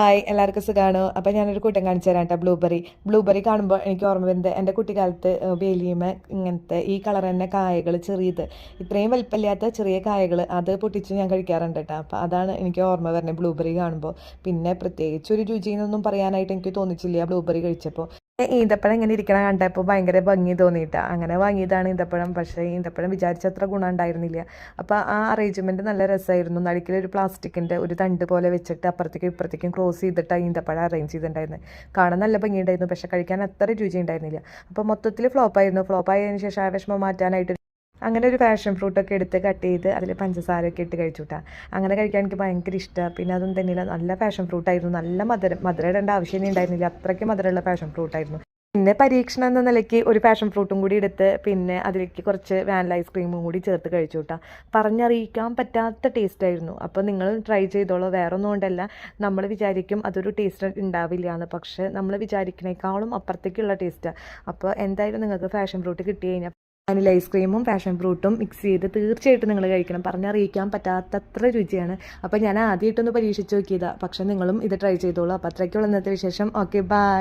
Hi എല്ലാവർക്കും സുഖമാണോ? അപ്പോൾ ഞാനൊരു കൂട്ടം കാണിച്ചു തരാം കേട്ടോ. ബ്ലൂബെറി കാണുമ്പോൾ എനിക്ക് ഓർമ്മ വരുന്നത് എൻ്റെ കുട്ടിക്കാലത്ത് വേലിയമ ഇങ്ങനത്തെ ഈ കളർ തന്നെ കായകൾ ചെറിയത് ഇത്രയും വലിപ്പമില്ലാത്ത ചെറിയ കായകൾ അത് പൊട്ടിച്ച് ഞാൻ കഴിക്കാറുണ്ട് കേട്ടോ. അപ്പോൾ അതാണ് എനിക്ക് ഓർമ്മ വരുന്നത് ബ്ലൂബെറി കാണുമ്പോൾ. പിന്നെ പ്രത്യേകിച്ച് ഒരു രുചിയെന്നൊന്നും പറയാനായിട്ട് എനിക്ക് തോന്നിച്ചില്ല ബ്ലൂബെറി കഴിച്ചപ്പോൾ. ഈന്തപ്പഴം ഇങ്ങനെ ഇരിക്കണ കണ്ടപ്പോൾ ഭയങ്കര ഭംഗി തോന്നിയിട്ടാ അങ്ങനെ വാങ്ങിയതാണ് ഈന്തപ്പഴം. പക്ഷേ ഈന്തപ്പഴം വിചാരിച്ചത്ര ഗുണം ഉണ്ടായിരുന്നില്ല. അപ്പോൾ ആ അറേഞ്ച്മെൻറ്റ് നല്ല രസമായിരുന്നു. നടുക്കിലൊരു പ്ലാസ്റ്റിക്കിൻ്റെ ഒരു തണ്ട് പോലെ വെച്ചിട്ട് അപ്പുറത്തേക്കും ഇപ്പുറത്തേക്കും ക്രോസ് ചെയ്തിട്ട് ഈന്തപ്പഴം അറേഞ്ച് ചെയ്തിട്ടുണ്ടായിരുന്നു. കാണാൻ നല്ല ഭംഗിയുണ്ടായിരുന്നു, പക്ഷേ കഴിക്കാൻ അത്ര രുചി ഉണ്ടായിരുന്നില്ല. അപ്പോൾ മൊത്തത്തിൽ ഫ്ലോപ്പായതിനു ശേഷം ആ വിഷമം മാറ്റാനായിട്ട് അങ്ങനെ ഒരു പാഷൻ ഫ്രൂട്ടൊക്കെ എടുത്ത് കട്ട് ചെയ്ത് അതിൽ പഞ്ചസാരയൊക്കെ ഇട്ട് കഴിച്ചു കൂട്ടാ. അങ്ങനെ കഴിക്കാൻ എനിക്ക് ഭയങ്കര ഇഷ്ടമാണ്. പിന്നെ അതൊന്നും തന്നെയില്ല, നല്ല പാഷൻ ഫ്രൂട്ടായിരുന്നു. നല്ല മധുരം ഇടേണ്ട ആവശ്യമേ ഉണ്ടായിരുന്നില്ല, അത്രയ്ക്ക് മധുരമുള്ള പാഷൻ ഫ്രൂട്ടായിരുന്നു. പിന്നെ പരീക്ഷണം എന്ന നിലയ്ക്ക് ഒരു പാഷൻ ഫ്രൂട്ടും കൂടി എടുത്ത് പിന്നെ അതിലേക്ക് കുറച്ച് വാനില ഐസ്ക്രീമും കൂടി ചേർത്ത് കഴിച്ചു കൂട്ടാ. പറഞ്ഞറിയിക്കാൻ പറ്റാത്ത ടേസ്റ്റ് ആയിരുന്നു. അപ്പോൾ നിങ്ങൾ ട്രൈ ചെയ്തോളൂ. വേറെ ഒന്നും കൊണ്ടല്ല, നമ്മൾ വിചാരിക്കും അതൊരു ടേസ്റ്റ് ഉണ്ടാവില്ല എന്ന്, പക്ഷേ നമ്മൾ വിചാരിക്കുന്നേക്കാളും അപ്പുറത്തേക്കുള്ള ടേസ്റ്റാണ്. അപ്പോൾ എന്തായാലും നിങ്ങൾക്ക് പാഷൻ ഫ്രൂട്ട് കിട്ടി കഴിഞ്ഞാൽ വാനില ഐസ്ക്രീമും പാഷൻ ഫ്രൂട്ടും മിക്സ് ചെയ്ത് തീർച്ചയായിട്ടും നിങ്ങൾ കഴിക്കണം. പറഞ്ഞറിയിക്കാൻ പറ്റാത്തത്ര രുചിയാണ്. അപ്പോൾ ഞാൻ ആദ്യമായിട്ടൊന്ന് പരീക്ഷിച്ച് നോക്കിയതാണ്, പക്ഷേ നിങ്ങളും ഇത് ട്രൈ ചെയ്തോളൂ. അപ്പോൾ അത്രയ്ക്കുള്ള ഇന്നത്തെ വിശേഷം. Okay, by.